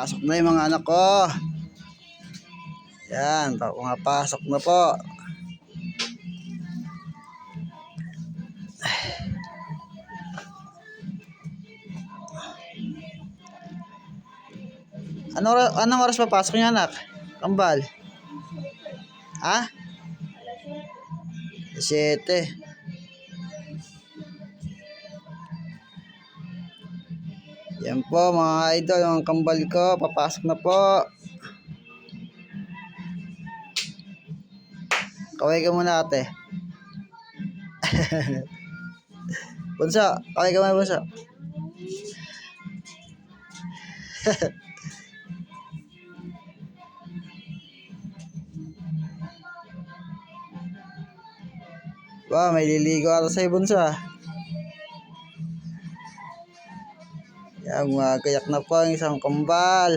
Pasok na yung mga anak ko. Yan, pumapasok na po. Anong oras papasok yung anak? Kambal? Ha? 7. Yan po mga idol, ang kambal ko, papasok na po. Kaway ka muna ate. Bunso, kaway ka muna bunso. Wow, may liligo ata sa'yo bunso ah. Yan, magayak na po ang isang kambal.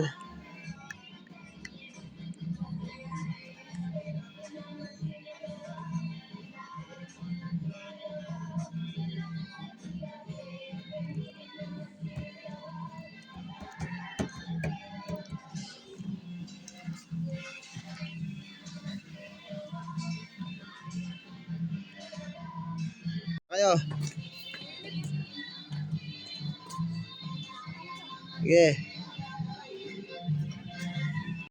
Kayo. Sige.